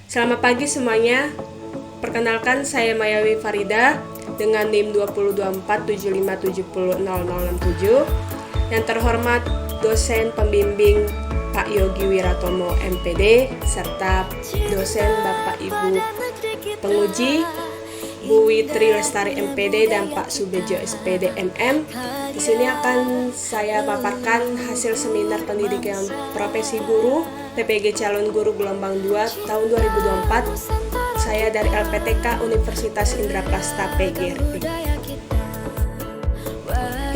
Selamat pagi semuanya. Perkenalkan, saya Mayawi Farida dengan NIM 202475700067. Yang terhormat dosen pembimbing Pak Yogi Wiratomo MPD serta dosen Bapak Ibu penguji Bu Witri Lestari MPD dan Pak Subejo SPD MM. Di sini akan saya paparkan hasil seminar pendidikan profesi guru PPG Calon Guru Gelombang 2 tahun 2024. Saya dari LPTK Universitas Indraprasta PGRI.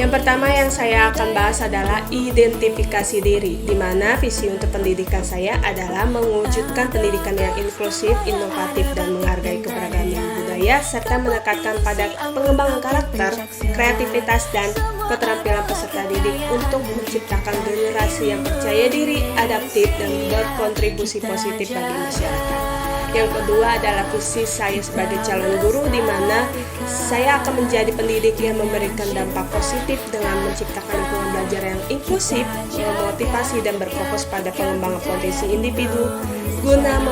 Yang pertama yang saya akan bahas adalah identifikasi diri, di mana visi untuk pendidikan saya adalah mewujudkan pendidikan yang inklusif, inovatif, dan menghargai keberagaman budaya, serta menekankan pada pengembangan karakter, kreativitas, dan keterampilan peserta didik untuk menciptakan generasi yang percaya diri, adaptif, dan berkontribusi positif bagi masyarakat. Yang kedua adalah visi saya sebagai calon guru, di mana saya akan menjadi pendidik yang memberikan dampak positif dengan menciptakan lingkungan belajar yang inklusif, memotivasi dan berfokus pada pengembangan potensi individu guna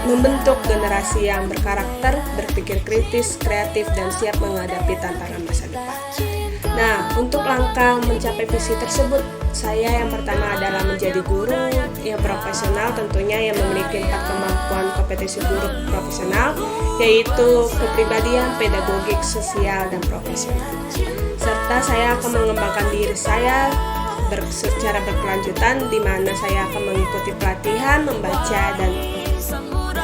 membentuk generasi yang berkarakter, berpikir kritis, kreatif, dan siap menghadapi tantangan masa depan. Nah, untuk langkah mencapai visi tersebut, saya yang pertama adalah menjadi guru yang profesional, tentunya yang memiliki 4 kemampuan kompetensi guru profesional, yaitu kepribadian, pedagogik, sosial, dan profesional. Serta saya akan mengembangkan diri saya secara berkelanjutan, di mana saya akan mengikuti pelatihan, membaca, dan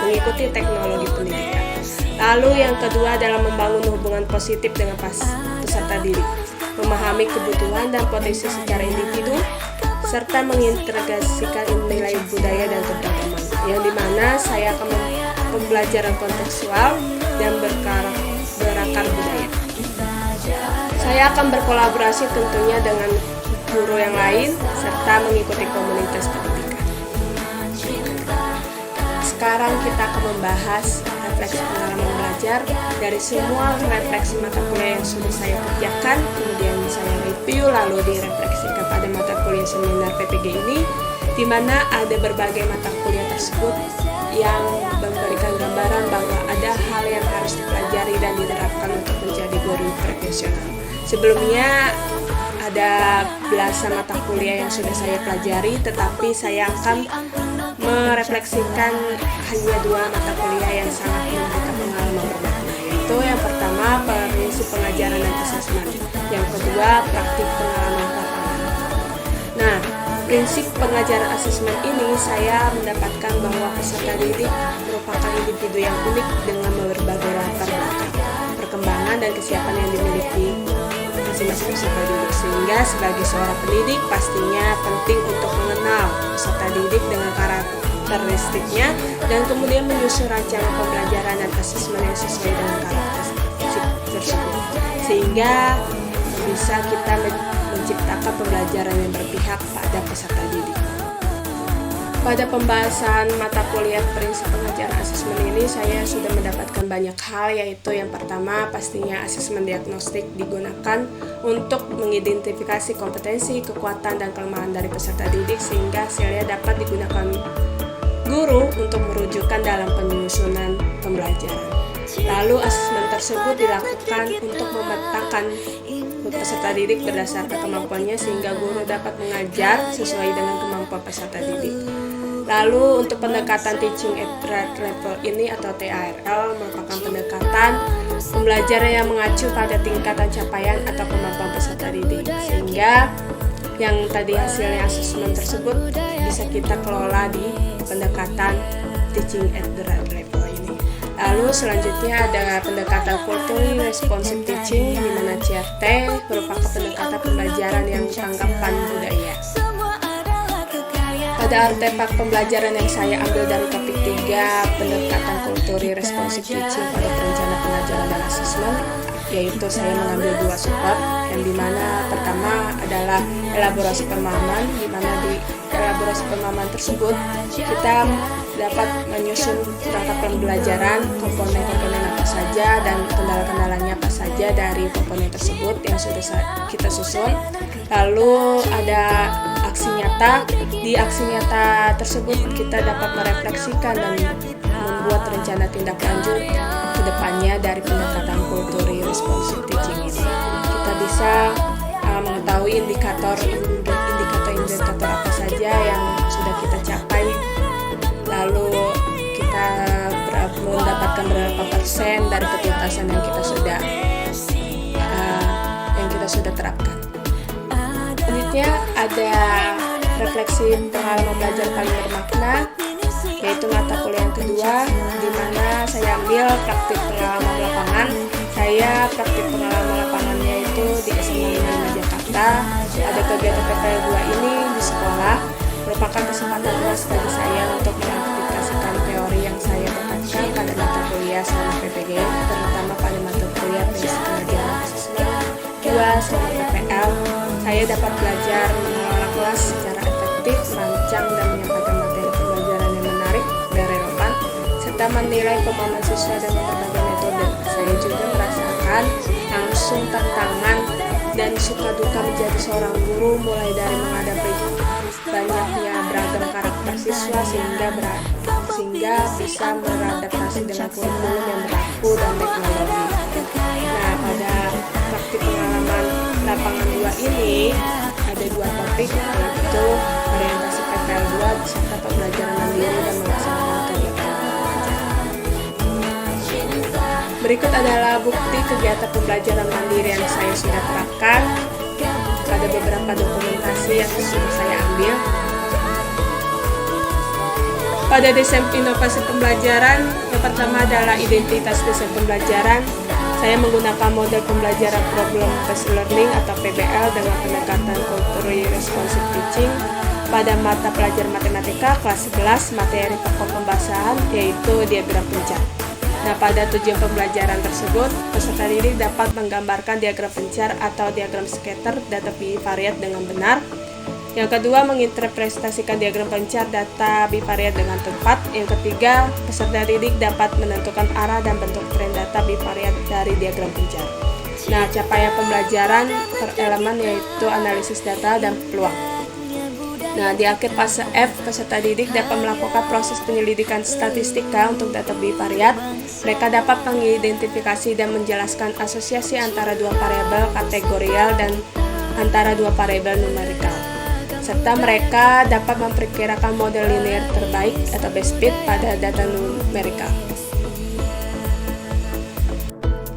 mengikuti teknologi pendidikan. Lalu yang kedua adalah membangun hubungan positif dengan peserta didik, memahami kebutuhan dan potensi secara individu, serta mengintegrasikan nilai budaya dan keberagaman, yang dimana saya akan pembelajaran kontekstual dan berakar budaya. Saya akan berkolaborasi tentunya dengan guru yang lain, serta mengikuti komunitas pendidikan. Sekarang kita akan membahas refleksi pengalaman belajar dari semua refleksi mata kuliah yang sudah saya kerjakan, kemudian saya review lalu direfleksikan pada mata kuliah seminar PPG ini, di mana ada berbagai mata kuliah tersebut yang memberikan gambaran bahwa ada hal yang harus dipelajari dan diterapkan untuk menjadi guru profesional. Sebelumnya ada belasan mata kuliah yang sudah saya pelajari, tetapi saya akan merefleksikan hanya 2 mata kuliah yang sangat memberikan pengalaman bermakna, yaitu yang pertama prinsip pengajaran dan asesmen, yang kedua praktik pengalaman lapangan. Nah, prinsip pengajaran asesmen ini saya mendapatkan bahwa peserta didik merupakan individu yang unik dengan berbagai latar belakang, perkembangan, dan kesiapan yang dimiliki masing-masing peserta didik, sehingga sebagai seorang pendidik pastinya penting untuk mengenal peserta didik dengan karakteristiknya dan kemudian menyusun rancangan pembelajaran dan asesmen yang sesuai dengan karakteristik tersebut, sehingga bisa kita menciptakan pembelajaran yang berpihak pada peserta didik. Pada pembahasan mata kuliah prinsip pengajaran asesmen ini, saya sudah mendapatkan banyak hal, yaitu yang pertama pastinya asesmen diagnostik digunakan untuk mengidentifikasi kompetensi, kekuatan, dan kelemahan dari peserta didik, sehingga hasilnya dapat digunakan guru untuk merujukan dalam penyusunan pembelajaran. Lalu asesmen tersebut dilakukan untuk memetakan peserta didik berdasarkan kemampuannya, sehingga guru dapat mengajar sesuai dengan kemampuan peserta didik. Lalu untuk pendekatan Teaching at Right Level ini atau TARL merupakan pendekatan pembelajaran yang mengacu pada tingkatan capaian atau kemampuan peserta didik, sehingga yang tadi hasilnya asesmen tersebut bisa kita kelola di pendekatan Teaching at the Right Level ini. Lalu selanjutnya ada pendekatan Culturally Responsive Teaching, di mana CRT merupakan pendekatan pembelajaran yang tanggapan budaya. Pada artefak pembelajaran yang saya ambil dari topik 3 pendekatan Culturally Responsive Teaching pada perencanaan pengajaran dan asesmen, yaitu saya mengambil 2 subbab, yang dimana pertama adalah elaborasi pemahaman, di mana di elaborasi pemahaman tersebut kita dapat menyusun rangka pembelajaran, komponen-komponen apa saja dan kendala-kendalanya apa saja dari komponen tersebut yang sudah kita susun. Lalu ada aksi nyata. Di aksi nyata tersebut kita dapat merefleksikan dan membuat rencana tindak lanjut ke depannya dari pendekatan culturally responsive teaching ini. Kita bisa mengetahui indikator apa saja yang sudah kita capai, lalu kita mendapatkan berapa persen dari ketuntasan yang kita sudah terapkan. Selanjutnya ada refleksi pengalaman belajar paling bermakna, yaitu mata kuliah yang kedua, di mana saya ambil praktik pengalaman lapangan. Saya praktik pengalaman lapangannya itu di SMA 5 Jakarta. Ada kegiatan PPL 2 ini di sekolah, merupakan kesempatan emas bagi saya untuk mengaplikasikan teori yang saya dapatkan pada mata kuliah selama PPG, terutama pada mata kuliah prinsip pengajaran mahasiswa 2 selama PPL. Saya dapat belajar mengelola kelas secara efektif, merancang dan menyampaikan materi pembelajaran yang menarik dan relevan, serta menilai kemampuan siswa dengan berbagai metode. Saya juga merasakan langsung tantangan dan suka duka menjadi seorang guru, mulai dari menghadapi banyaknya beragam karakter siswa sehingga bisa beradaptasi dengan kurikulum yang berlaku dan teknologi. Nah, pada praktik pengalaman lapangan 2 ini ada 2 topik, yaitu orientasi PPL 2 serta pembelajaran mandiri dan melaksanakan kegiatan belajar. Berikut adalah bukti kegiatan pembelajaran mandiri yang saya sudah terapkan. Ada beberapa dokumentasi yang sudah saya ambil. Pada desain inovasi pembelajaran, yang pertama adalah identitas desain pembelajaran. Saya menggunakan model pembelajaran problem based learning atau PBL dengan pendekatan culturally responsive teaching pada mata pelajaran matematika kelas 11 materi pokok pembahasan, yaitu diagram pencar. Nah, pada tujuan pembelajaran tersebut, peserta didik dapat menggambarkan diagram pencar atau diagram scatter data bivariat dengan benar. Yang kedua, menginterpretasikan diagram pencar data bivariat dengan tepat. Yang ketiga, peserta didik dapat menentukan arah dan bentuk tren data bivariat dari diagram pencar. Nah, capaian pembelajaran per elemen yaitu analisis data dan peluang. Nah, di akhir fase F, peserta didik dapat melakukan proses penyelidikan statistika untuk data bivariat. Mereka dapat mengidentifikasi dan menjelaskan asosiasi antara 2 variabel kategorial dan antara 2 variabel numerikal. Serta mereka dapat memperkirakan model linear terbaik atau best fit pada data numerikal.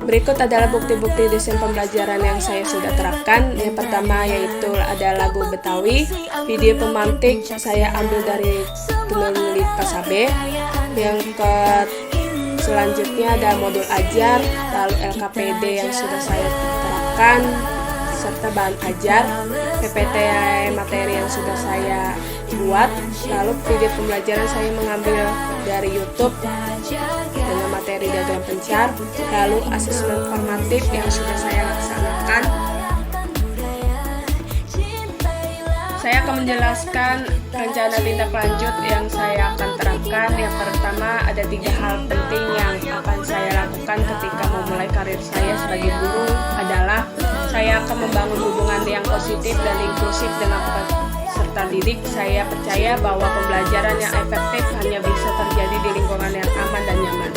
Berikut adalah bukti-bukti desain pembelajaran yang saya sudah terapkan. Yang pertama yaitu ada lagu Betawi, video pemantik saya ambil dari penulis Pasabe. Yang selanjutnya ada modul ajar, lalu LKPD yang sudah saya terapkan, serta bahan ajar, PPT materi yang sudah saya buat, lalu video pembelajaran saya mengambil dari YouTube dengan materi diagram pencar, lalu asesmen formatif yang sudah saya laksanakan. Saya akan menjelaskan rencana tindak lanjut yang saya akan terapkan. Yang pertama, ada 3 hal penting yang akan saya lakukan ketika memulai karir saya sebagai guru adalah saya akan membangun hubungan yang positif dan inklusif dengan peserta didik. Saya percaya bahwa pembelajaran yang efektif hanya bisa terjadi di lingkungan yang aman dan nyaman.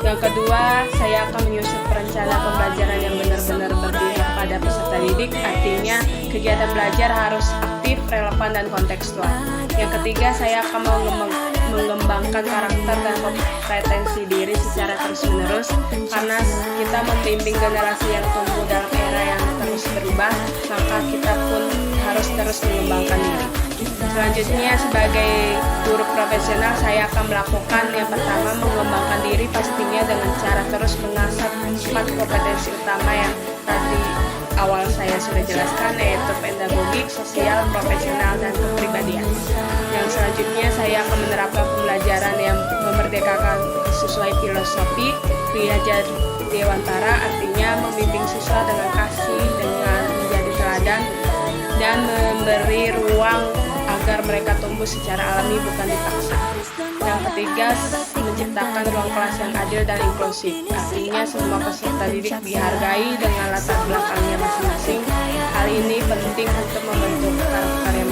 Yang kedua, saya akan menyusun perencanaan pembelajaran yang benar-benar berpihak pada peserta didik. Artinya, kegiatan belajar harus aktif, relevan, dan kontekstual. Yang ketiga, saya akan mengembangkan karakter dan kompetensi diri secara terus-menerus, karena kita membimbing generasi yang tumbuh dalam era yang terus berubah, maka kita pun harus terus mengembangkan diri. Selanjutnya, sebagai guru profesional, saya akan melakukan yang pertama, mengembangkan diri pastinya dengan cara terus mengasah 4 kompetensi utama yang tadi awal saya sudah jelaskan, yaitu pedagogik, sosial, profesional, dan kepribadian. Yang selanjutnya, saya akan menerapkan pembelajaran yang memerdekakan sesuai filosofi belajar dewantara, artinya membimbing siswa dengan kasih, dengan menjadi teladan, dan memberi ruang agar mereka tumbuh secara alami bukan dipaksa. Yang ketiga, menciptakan ruang kelas yang adil dan inklusif. Artinya semua peserta didik dihargai dengan latar belakangnya masing-masing. Hal ini penting untuk membentuk karakter yang